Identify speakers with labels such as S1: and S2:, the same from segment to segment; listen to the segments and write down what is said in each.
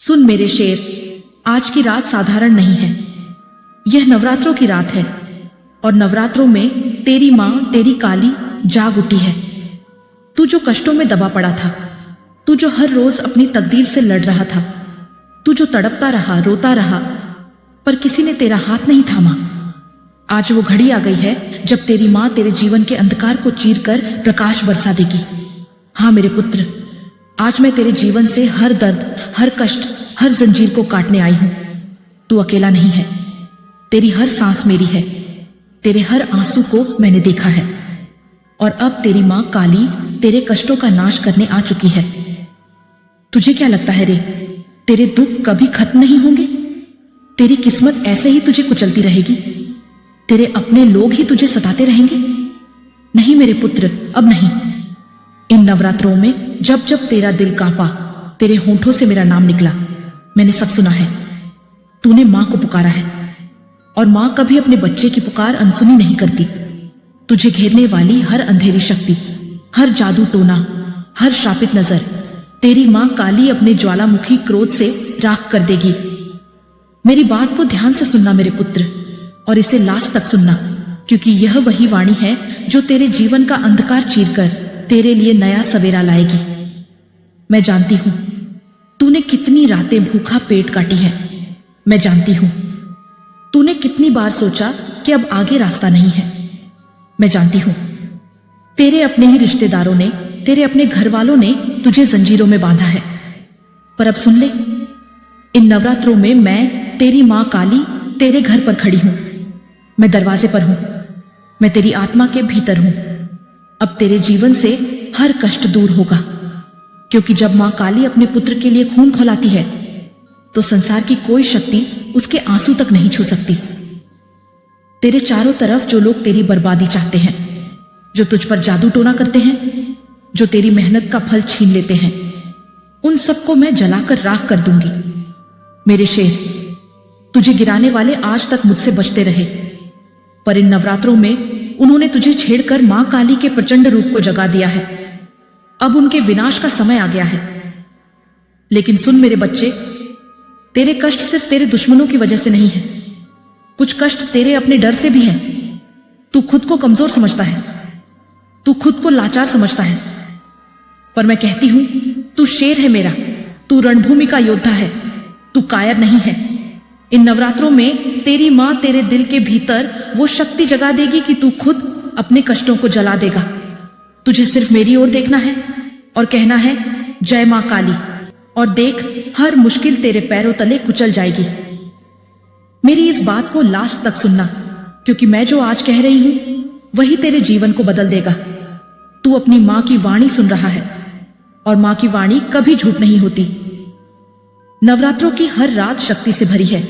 S1: सुन मेरे शेर, आज की रात साधारण नहीं है। यह नवरात्रों की रात है और नवरात्रों में तेरी माँ तेरी काली जाग उठी है। तू जो कष्टों में दबा पड़ा था, तू जो हर रोज अपनी तकदीर से लड़ रहा था, तू जो तड़पता रहा, रोता रहा, पर किसी ने तेरा हाथ नहीं थामा। आज वो घड़ी आ गई है जब तेरी माँ तेरे जीवन के अंधकार को चीर कर प्रकाश बरसा देगी। हाँ मेरे पुत्र, आज मैं तेरे जीवन से हर दर्द, हर कष्ट, हर जंजीर को काटने आई हूं। तू अकेला नहीं है, तेरी हर सांस मेरी है, तेरे हर आंसू को मैंने देखा है। और अब तेरी माँ काली तेरे कष्टों का नाश करने आ चुकी है। तुझे क्या लगता है रे, तेरे दुख कभी खत्म नहीं होंगे? तेरी किस्मत ऐसे ही तुझे कुचलती रहेगी? तेरे अपने लोग ही तुझे सताते रहेंगे? नहीं मेरे पुत्र, अब नहीं। इन नवरात्रों में जब जब तेरा दिल कांपा, तेरे होंठों से मेरा नाम निकला, मैंने सब सुना है। तूने मां को पुकारा है और मां कभी अपने बच्चे की पुकार अनसुनी नहीं करती। तुझे घेरने वाली हर अंधेरी शक्ति, हर जादू टोना, हर श्रापित नजर तेरी मां काली अपने ज्वालामुखी क्रोध से राख कर देगी। मेरी बात को ध्यान से सुनना मेरे पुत्र, और इसे लास्ट तक सुनना, क्योंकि यह वही वाणी है जो तेरे जीवन का अंधकार चीरकर तेरे लिए नया सवेरा लाएगी। मैं जानती हूं तूने कितनी रातें भूखा पेट काटी है। मैं जानती हूं तूने कितनी बार सोचा कि अब आगे रास्ता नहीं है। मैं जानती हूं तेरे अपने ही रिश्तेदारों ने, तेरे अपने घर वालों ने तुझे जंजीरों में बांधा है। पर अब सुन ले, इन नवरात्रों में मैं तेरी मां काली तेरे घर पर खड़ी हूं। मैं दरवाजे पर हूं, मैं तेरी आत्मा के भीतर हूं। अब तेरे जीवन से हर कष्ट दूर होगा, क्योंकि जब मां काली अपने पुत्र के लिए खून खौलाती है तो संसार की कोई शक्ति उसके आंसू तक नहीं छू सकती। तेरे चारों तरफ जो लोग तेरी बर्बादी चाहते हैं, जो तुझ पर जादू टोना करते हैं, जो तेरी मेहनत का फल छीन लेते हैं, उन सबको मैं जलाकर राख कर दूंगी। मेरे शेर, तुझे गिराने वाले आज तक मुझसे बचते रहे, पर इन नवरात्रों में उन्होंने तुझे छेड़कर मां काली के प्रचंड रूप को जगा दिया है। अब उनके विनाश का समय आ गया है। लेकिन सुन मेरे बच्चे, तेरे कष्ट सिर्फ तेरे दुश्मनों की वजह से नहीं है, कुछ कष्ट तेरे अपने डर से भी हैं। तू खुद को कमजोर समझता है, तू खुद को लाचार समझता है, पर मैं कहती हूं तू शेर है मेरा, तू रणभूमि का योद्धा है, तू कायर नहीं है। इन नवरात्रों में तेरी मां तेरे दिल के भीतर वो शक्ति जगा देगी कि तू खुद अपने कष्टों को जला देगा। तुझे सिर्फ मेरी ओर देखना है और कहना है जय मां काली, और देख हर मुश्किल तेरे पैरों तले कुचल जाएगी। मेरी इस बात को लास्ट तक सुनना, क्योंकि मैं जो आज कह रही हूं वही तेरे जीवन को बदल देगा। तू अपनी मां की वाणी सुन रहा है, और मां की वाणी कभी झूठ नहीं होती। नवरात्रों की हर रात शक्ति से भरी है।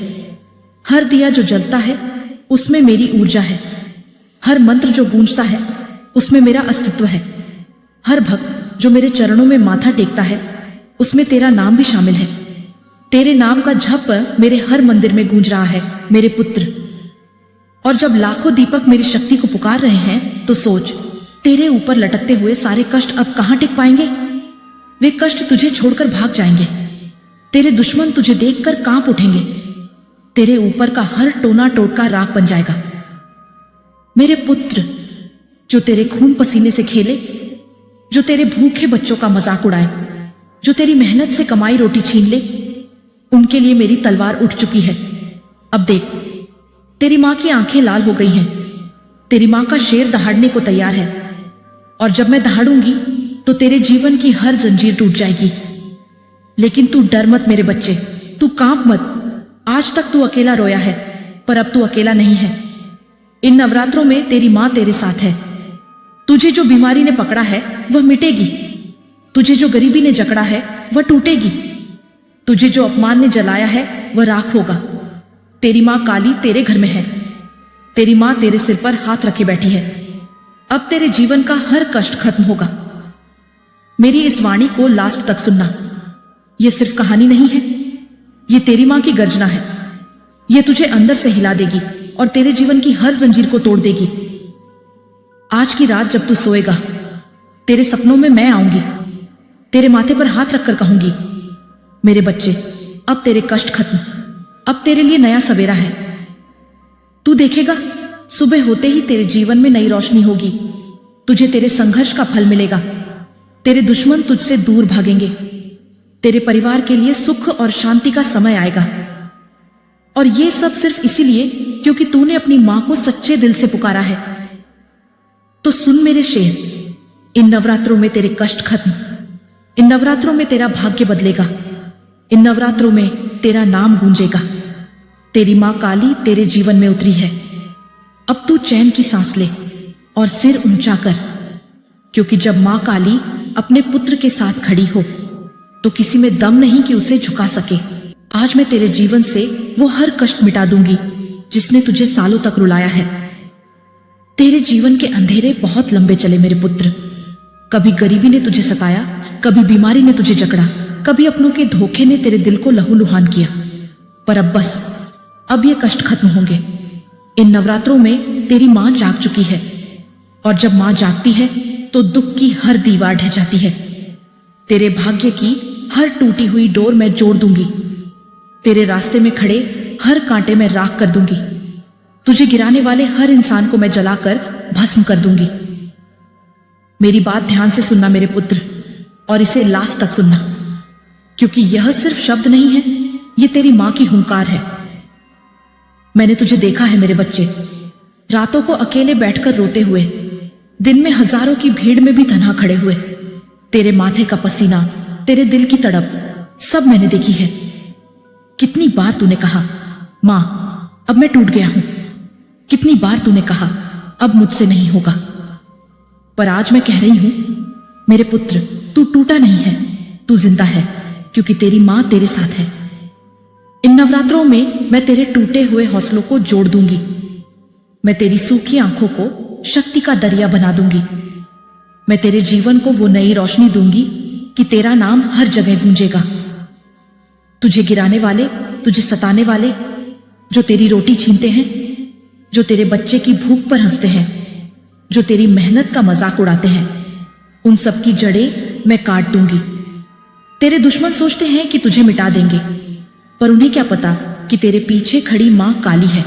S1: हर दिया जो जलता है उसमें मेरी ऊर्जा है। हर मंत्र जो गूंजता है उसमें मेरा अस्तित्व है। हर भक्त जो मेरे चरणों में माथा टेकता है उसमें तेरा नाम भी शामिल है। तेरे नाम का जप मेरे हर मंदिर में गूंज रहा है मेरे पुत्र। और जब लाखों दीपक मेरी शक्ति को पुकार रहे हैं तो सोच, तेरे ऊपर लटकते हुए सारे कष्ट अब कहां टिक पाएंगे? वे कष्ट तुझे छोड़कर भाग जाएंगे। तेरे दुश्मन तुझे देखकर कांप उठेंगे। तेरे ऊपर का हर टोना टोटका राख बन जाएगा। मेरे पुत्र, जो तेरे खून पसीने से खेले, जो तेरे भूखे बच्चों का मजाक उड़ाए, जो तेरी मेहनत से कमाई रोटी छीन ले, उनके लिए मेरी तलवार उठ चुकी है। अब देख, तेरी मां की आंखें लाल हो गई हैं। तेरी मां का शेर दहाड़ने को तैयार है, और जब मैं दहाड़ूंगी तो तेरे जीवन की हर जंजीर टूट जाएगी। लेकिन तू डर मत मेरे बच्चे, तू कांप मत। आज तक तू अकेला रोया है, पर अब तू अकेला नहीं है। इन नवरात्रों में तेरी मां तेरे साथ है। तुझे जो बीमारी ने पकड़ा है वह मिटेगी। तुझे जो गरीबी ने जकड़ा है वह टूटेगी। तुझे जो अपमान ने जलाया है वह राख होगा। तेरी मां काली तेरे घर में है। तेरी मां तेरे सिर पर हाथ रखे बैठी है। अब तेरे जीवन का हर कष्ट खत्म होगा। मेरी इस वाणी को लास्ट तक सुनना। यह सिर्फ कहानी नहीं है, ये तेरी मां की गर्जना है। यह तुझे अंदर से हिला देगी और तेरे जीवन की हर जंजीर को तोड़ देगी। आज की रात जब तू सोएगा, तेरे सपनों में मैं आऊंगी, तेरे माथे पर हाथ रखकर कहूंगी, मेरे बच्चे, अब तेरे कष्ट खत्म, अब तेरे लिए नया सवेरा है। तू देखेगा, सुबह होते ही तेरे जीवन में नई रोशनी होगी। तुझे तेरे संघर्ष का फल मिलेगा। तेरे दुश्मन तुझसे दूर भागेंगे। तेरे परिवार के लिए सुख और शांति का समय आएगा। और ये सब सिर्फ इसीलिए क्योंकि तूने अपनी मां को सच्चे दिल से पुकारा है। तो सुन मेरे शेर, इन नवरात्रों में तेरे कष्ट खत्म, इन नवरात्रों में तेरा भाग्य बदलेगा, इन नवरात्रों में तेरा नाम गूंजेगा। तेरी मां काली तेरे जीवन में उतरी है। अब तू चैन की सांस ले और सिर ऊंचा कर, क्योंकि जब मां काली अपने पुत्र के साथ खड़ी हो तो किसी में दम नहीं कि उसे झुका सके। आज मैं तेरे जीवन से वो हर कष्ट मिटा दूंगी जिसने तुझे सालों तक रुलाया है। तेरे जीवन के अंधेरे बहुत लंबे चले मेरे पुत्र। कभी गरीबी ने तुझे सताया, कभी बीमारी ने तुझे जकड़ा, कभी अपनों के धोखे ने तेरे दिल को लहूलुहान किया। पर अब बस, अब ये कष्ट खत्म होंगे। इन नवरात्रों में तेरी मां जाग चुकी है, और जब मां जागती है तो दुख की हर दीवार ढह जाती है। तेरे भाग्य की हर टूटी हुई डोर मैं जोड़ दूंगी। तेरे रास्ते में खड़े हर कांटे में राख कर दूंगी। तुझे गिराने वाले हर इंसान को मैं जलाकर भस्म कर दूंगी। मेरी बात ध्यान से सुनना मेरे पुत्र, और इसे लास्ट तक सुनना, क्योंकि यह सिर्फ शब्द नहीं है, ये तेरी मां की हुंकार है। मैंने तुझे देखा है मेरे बच्चे, रातों को अकेले बैठकर रोते हुए, दिन में हजारों की भीड़ में भी तन्हा खड़े हुए। तेरे माथे का पसीना, तेरे दिल की तड़प, सब मैंने देखी है। कितनी बार तूने कहा, मां अब मैं टूट गया हूं। कितनी बार तूने कहा, अब मुझसे नहीं होगा। पर आज मैं कह रही हूं, मेरे पुत्र, तू टूटा नहीं है, तू जिंदा है, क्योंकि तेरी मां तेरे साथ है। इन नवरात्रों में मैं तेरे टूटे हुए हौसलों को जोड़ दूंगी। मैं तेरी सूखी आंखों को शक्ति का दरिया बना दूंगी। मैं तेरे जीवन को वो नई रोशनी दूंगी कि तेरा नाम हर जगह गूंजेगा। तुझे गिराने वाले, तुझे सताने वाले, जो तेरी रोटी छीनते हैं, जो तेरे बच्चे की भूख पर हंसते हैं, जो तेरी मेहनत का मजाक उड़ाते हैं, उन सब की जड़ें मैं काट दूंगी। तेरे दुश्मन सोचते हैं कि तुझे मिटा देंगे, पर उन्हें क्या पता कि तेरे पीछे खड़ी मां काली है।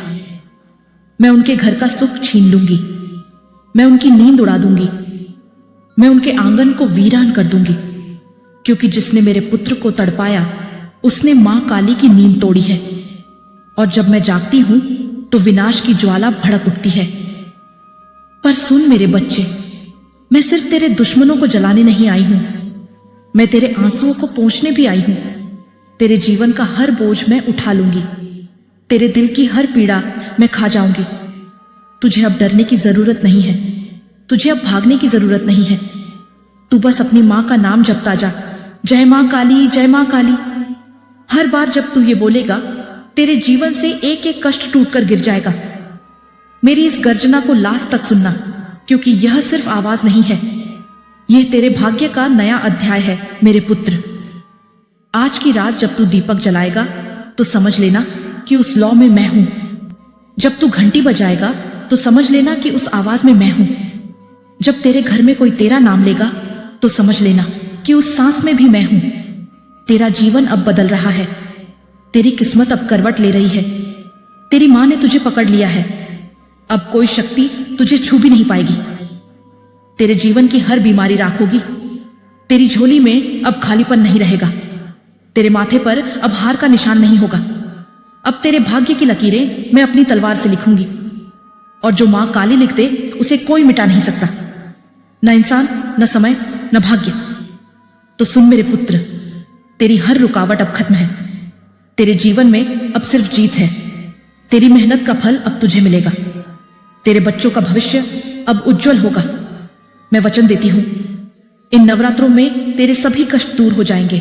S1: मैं उनके घर का सुख छीन लूंगी। मैं उनकी नींद उड़ा दूंगी। मैं उनके आंगन को वीरान कर दूंगी, क्योंकि जिसने मेरे पुत्र को तड़पाया उसने मां काली की नींद तोड़ी है। और जब मैं जागती हूं तो विनाश की ज्वाला भड़क उठती है। पर सुन मेरे बच्चे, मैं सिर्फ तेरे दुश्मनों को जलाने नहीं आई हूं, मैं तेरे आंसुओं को पोंछने भी आई हूं। तेरे जीवन का हर बोझ मैं उठा लूंगी। तेरे दिल की हर पीड़ा मैं खा जाऊंगी। तुझे अब डरने की जरूरत नहीं है, तुझे अब भागने की जरूरत नहीं है। तू बस अपनी मां का नाम जपता जा, जय मां काली, जय मां काली। हर बार जब तू ये बोलेगा, तेरे जीवन से एक एक कष्ट टूटकर गिर जाएगा। मेरी इस गर्जना को लास्ट तक सुनना, क्योंकि यह सिर्फ आवाज नहीं है, यह तेरे भाग्य का नया अध्याय है मेरे पुत्र। आज की रात जब तू दीपक जलाएगा तो समझ लेना कि उस लौ में मैं हूं। जब तू घंटी बजाएगा तो समझ लेना कि उस आवाज में मैं हूं। जब तेरे घर में कोई तेरा नाम लेगा तो समझ लेना कि उस सांस में भी मैं हूं। तेरा जीवन अब बदल रहा है। तेरी किस्मत अब करवट ले रही है। तेरी मां ने तुझे पकड़ लिया है। अब कोई शक्ति तुझे छू भी नहीं पाएगी। तेरे जीवन की हर बीमारी राख होगी। तेरी झोली में अब खालीपन नहीं रहेगा। तेरे माथे पर अब हार का निशान नहीं होगा। अब तेरे भाग्य की लकीरें मैं अपनी तलवार से लिखूंगी, और जो मां काली लिख दे उसे कोई मिटा नहीं सकता, न इंसान, न समय, न भाग्य। तो सुन मेरे पुत्र, तेरी हर रुकावट अब खत्म है। तेरे जीवन में अब सिर्फ जीत है। तेरी मेहनत का फल अब तुझे मिलेगा। तेरे बच्चों का भविष्य अब उज्जवल होगा। मैं वचन देती हूं, इन नवरात्रों में तेरे सभी कष्ट दूर हो जाएंगे।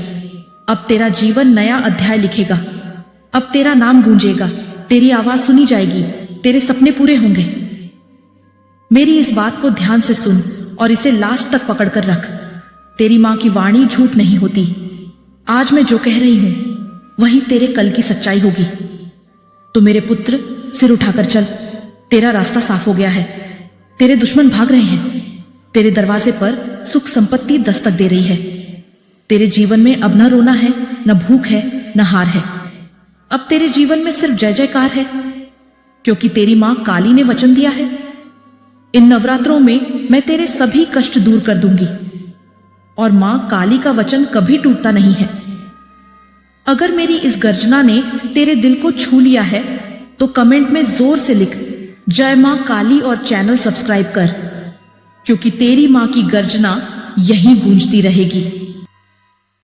S1: अब तेरा जीवन नया अध्याय लिखेगा। अब तेरा नाम गूंजेगा, तेरी आवाज सुनी जाएगी, तेरे सपने पूरे होंगे। मेरी इस बात को ध्यान से सुन और इसे लास्ट तक पकड़ कर रख। तेरी मां की वाणी झूठ नहीं होती। आज मैं जो कह रही हूं वही तेरे कल की सच्चाई होगी। तो मेरे पुत्र, सिर उठाकर चल। तेरा रास्ता साफ हो गया है। तेरे दुश्मन भाग रहे हैं। तेरे दरवाजे पर सुख संपत्ति दस्तक दे रही है। तेरे जीवन में अब न रोना है, न भूख है न हार है। अब तेरे जीवन में सिर्फ जय जयकार है, क्योंकि तेरी मां काली ने वचन दिया है, इन नवरात्रों में मैं तेरे सभी कष्ट दूर कर दूंगी। और मां काली का वचन कभी टूटता नहीं है। अगर मेरी इस गर्जना ने तेरे दिल को छू लिया है तो कमेंट में जोर से लिख जय मां काली और चैनल सब्सक्राइब कर, क्योंकि तेरी मां की गर्जना यहीं गूंजती रहेगी।